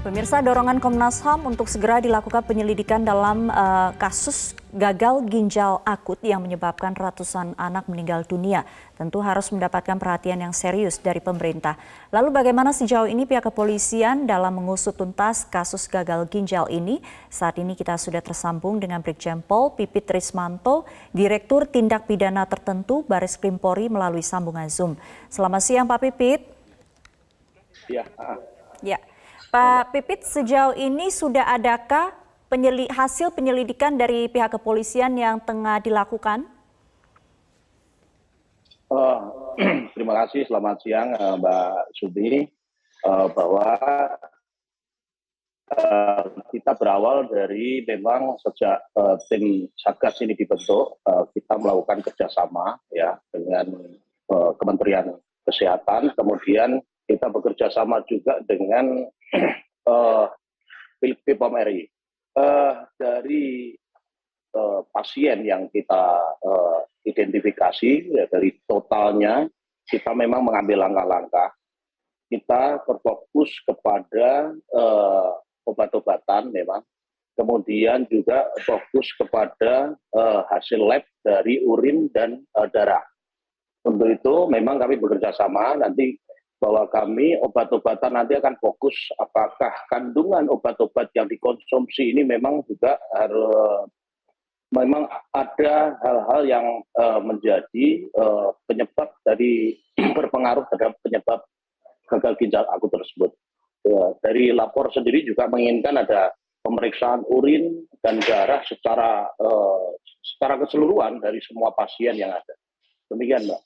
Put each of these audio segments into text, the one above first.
Pemirsa, dorongan Komnas HAM untuk segera dilakukan penyelidikan dalam kasus gagal ginjal akut yang menyebabkan ratusan anak meninggal dunia tentu harus mendapatkan perhatian yang serius dari pemerintah. Lalu bagaimana sejauh ini pihak kepolisian dalam mengusut tuntas kasus gagal ginjal ini? Saat ini kita sudah tersambung dengan Brigjen Pol Pipit Rismanto, Direktur Tindak Pidana Tertentu Baris Krim Polri melalui sambungan Zoom. Selamat siang Pak Pipit. Ya. Pak Pipit, sejauh ini sudah adakah hasil penyelidikan dari pihak kepolisian yang tengah dilakukan? Terima kasih, selamat siang Mbak Sudi. Bahwa kita berawal dari memang sejak tim Satgas ini dibentuk, kita melakukan kerjasama ya dengan Kementerian Kesehatan, kemudian kita bekerja sama juga dengan BPOM RI. Dari pasien yang kita identifikasi, ya, dari totalnya kita memang mengambil langkah-langkah. Kita berfokus kepada obat-obatan memang, kemudian juga fokus kepada hasil lab dari urin dan darah. Untuk itu memang kami bekerja sama nanti bahwa kami obat-obatan nanti akan fokus apakah kandungan obat-obat yang dikonsumsi ini memang juga memang ada hal-hal yang menjadi penyebab dari berpengaruh terhadap penyebab gagal ginjal akut tersebut. Dari lapor sendiri juga menginginkan ada pemeriksaan urin dan darah secara keseluruhan dari semua pasien yang ada. Demikian, Mbak.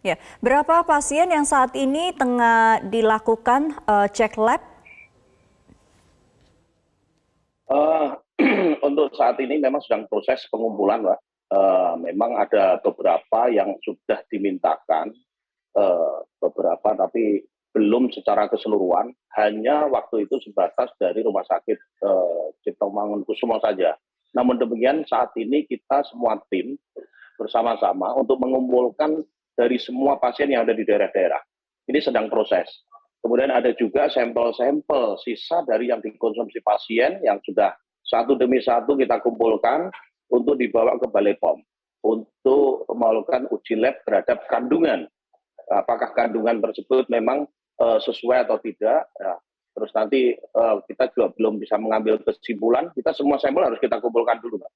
Ya, berapa pasien yang saat ini tengah dilakukan cek lab? Untuk saat ini memang sedang proses pengumpulan, Mbak. Memang ada beberapa yang sudah dimintakan, beberapa tapi belum secara keseluruhan. Hanya waktu itu sebatas dari Rumah Sakit Cipto Mangunkusumo saja. Namun demikian saat ini kita semua tim bersama-sama untuk mengumpulkan dari semua pasien yang ada di daerah-daerah. Ini sedang proses. Kemudian ada juga sampel-sampel sisa dari yang dikonsumsi pasien yang sudah satu demi satu kita kumpulkan untuk dibawa ke Balai POM untuk melakukan uji lab terhadap kandungan. Apakah kandungan tersebut memang sesuai atau tidak. Ya. Terus nanti kita juga belum bisa mengambil kesimpulan, kita semua sampel harus kita kumpulkan dulu, Mbak.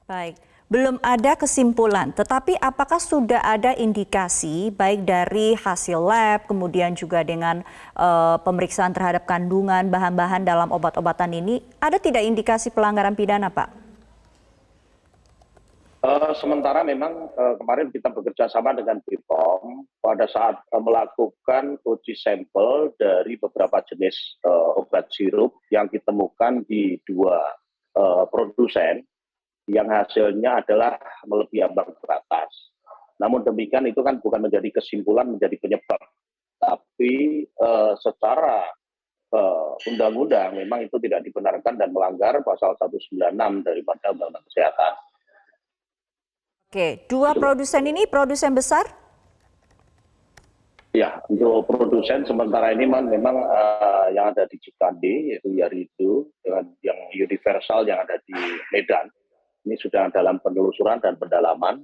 Baik. Belum ada kesimpulan, tetapi apakah sudah ada indikasi baik dari hasil lab, kemudian juga dengan pemeriksaan terhadap kandungan bahan-bahan dalam obat-obatan ini, ada tidak indikasi pelanggaran pidana, Pak? Sementara memang kemarin kita bekerja sama dengan BPOM pada saat melakukan uji sampel dari beberapa jenis obat sirup yang ditemukan di dua produsen, yang hasilnya adalah melebihi ambang batas. Namun demikian itu kan bukan menjadi kesimpulan, menjadi penyebab. Tapi secara undang-undang memang itu tidak dibenarkan dan melanggar pasal 196 daripada Undang-Undang Kesehatan. Oke, dua produsen ini produsen besar? Ya, untuk produsen sementara ini memang yang ada di Cikande, yaitu Yarido, dengan yang Universal yang ada di Medan. Ini sudah dalam penelusuran dan pendalaman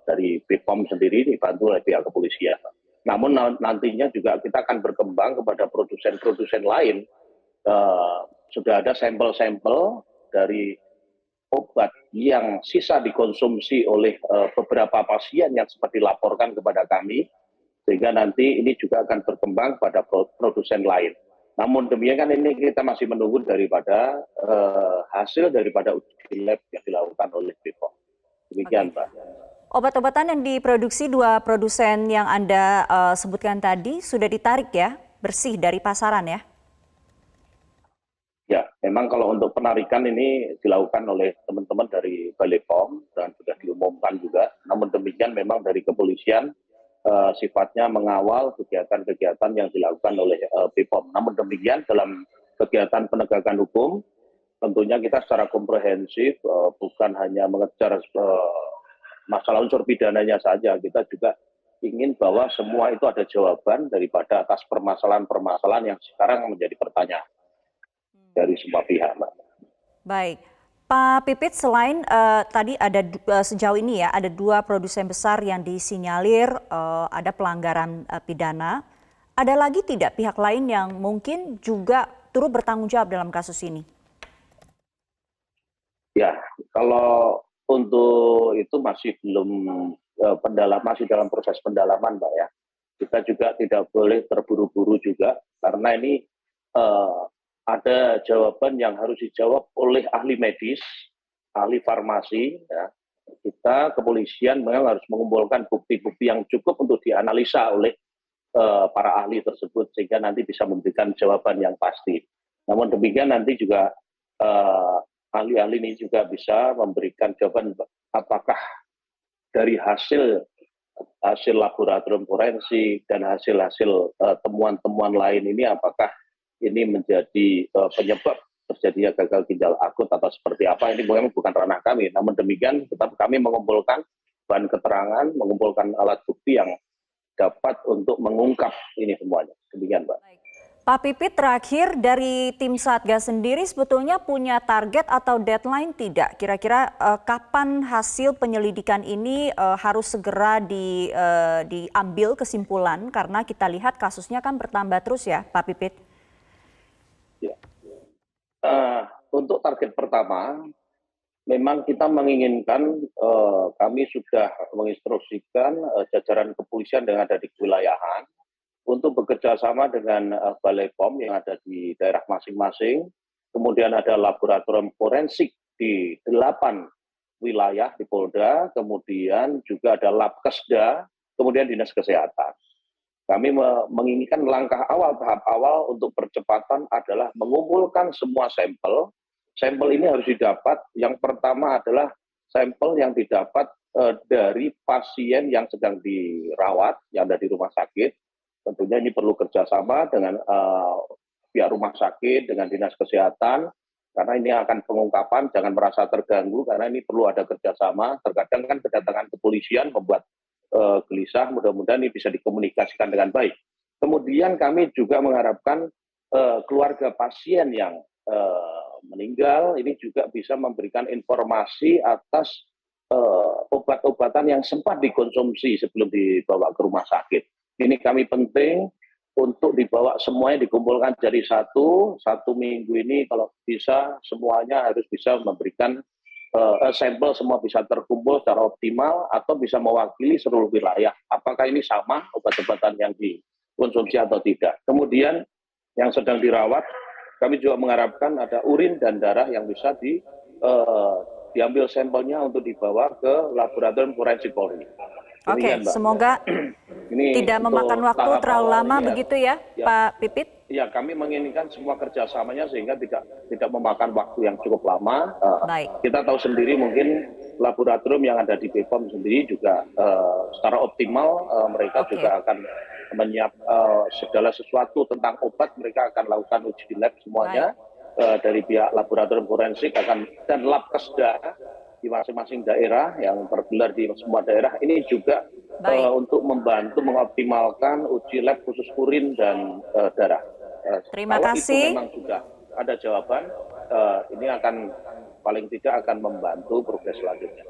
dari BPOM sendiri dibantu oleh pihak kepolisian. Namun nantinya juga kita akan berkembang kepada produsen-produsen lain. Sudah ada sampel-sampel dari obat yang sisa dikonsumsi oleh beberapa pasien yang seperti dilaporkan kepada kami, sehingga nanti ini juga akan berkembang pada produsen lain. Namun demikian kan ini kita masih menunggu daripada hasil daripada uji lab yang dilakukan oleh BPOM. Demikian, Pak. Obat-obatan yang diproduksi dua produsen yang Anda sebutkan tadi sudah ditarik ya, bersih dari pasaran ya? Ya, memang kalau untuk penarikan ini dilakukan oleh teman-teman dari Balai POM dan sudah diumumkan juga. Namun demikian memang dari kepolisian sifatnya mengawal kegiatan-kegiatan yang dilakukan oleh BPOM. Namun demikian dalam kegiatan penegakan hukum, tentunya kita secara komprehensif bukan hanya mengejar masalah unsur pidananya saja, kita juga ingin bahwa semua itu ada jawaban daripada atas permasalahan-permasalahan yang sekarang menjadi pertanyaan dari semua pihak, Mbak. Baik, Pak Pipit, selain tadi ada sejauh ini ya ada 2 produsen besar yang disinyalir ada pelanggaran pidana. Ada lagi tidak pihak lain yang mungkin juga turut bertanggung jawab dalam kasus ini? Ya, kalau untuk itu masih belum masih dalam proses pendalaman, Mbak ya. Kita juga tidak boleh terburu-buru juga karena ini ada jawaban yang harus dijawab oleh ahli medis, ahli farmasi. Ya. Kita kepolisian memang harus mengumpulkan bukti-bukti yang cukup untuk dianalisa oleh para ahli tersebut sehingga nanti bisa memberikan jawaban yang pasti. Namun demikian nanti juga ahli-ahli ini juga bisa memberikan jawaban apakah dari hasil laboratorium forensik dan hasil-hasil temuan-temuan lain ini apakah ini menjadi penyebab terjadinya gagal ginjal akut atau seperti apa, ini memang bukan ranah kami. Namun demikian tetap kami mengumpulkan bahan keterangan, mengumpulkan alat bukti yang dapat untuk mengungkap ini semuanya. Demikian, Mbak. Pak Pipit, terakhir dari tim Satgas sendiri sebetulnya punya target atau deadline tidak? Kira-kira kapan hasil penyelidikan ini harus segera diambil kesimpulan? Karena kita lihat kasusnya kan bertambah terus ya, Pak Pipit. Ya. Untuk target pertama, memang kita menginginkan, kami sudah menginstruksikan jajaran kepolisian yang ada di kewilayahan untuk bekerja sama dengan Balai POM yang ada di daerah masing-masing, kemudian ada laboratorium forensik di 8 wilayah di Polda, kemudian juga ada Labkesda, kemudian Dinas Kesehatan. Kami menginginkan langkah awal, tahap awal untuk percepatan adalah mengumpulkan semua sampel. Sampel ini harus didapat, yang pertama adalah sampel yang didapat dari pasien yang sedang dirawat, yang ada di rumah sakit. Tentunya ini perlu kerjasama dengan pihak rumah sakit, dengan Dinas Kesehatan, karena ini akan pengungkapan, jangan merasa terganggu, karena ini perlu ada kerjasama. Terkadang kan kedatangan kepolisian membuat gelisah, mudah-mudahan ini bisa dikomunikasikan dengan baik. Kemudian kami juga mengharapkan keluarga pasien yang meninggal ini juga bisa memberikan informasi atas obat-obatan yang sempat dikonsumsi sebelum dibawa ke rumah sakit. Ini kami penting untuk dibawa semuanya dikumpulkan jadi satu minggu ini kalau bisa semuanya harus bisa memberikan sampel semua bisa terkumpul secara optimal atau bisa mewakili seluruh wilayah. Apakah ini sama obat-obatan yang dikonsumsi atau tidak. Kemudian yang sedang dirawat, kami juga mengharapkan ada urin dan darah yang bisa diambil sampelnya untuk dibawa ke laboratorium forensik Polri. Oke, semoga ini tidak memakan waktu terlalu lama begitu ya, Pak Pipit? Ya, kami menginginkan semua kerjasamanya sehingga tidak memakan waktu yang cukup lama. Baik. Kita tahu sendiri mungkin laboratorium yang ada di BPOM sendiri juga secara optimal mereka juga akan segala sesuatu tentang obat, mereka akan lakukan uji lab semuanya dari pihak laboratorium forensik dan Labkesda di masing-masing daerah yang tergelar di semua daerah ini juga untuk membantu mengoptimalkan uji lab khusus urin dan darah. Terima Kalau kasih. itu memang sudah ada jawaban, ini akan paling tidak akan membantu progres selanjutnya.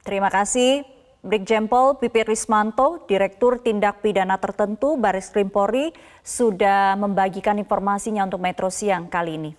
Terima kasih, Brigjen Pol Pipit Rismanto, Direktur Tindak Pidana Tertentu Baris Krim Polri, sudah membagikan informasinya untuk Metro Siang kali ini.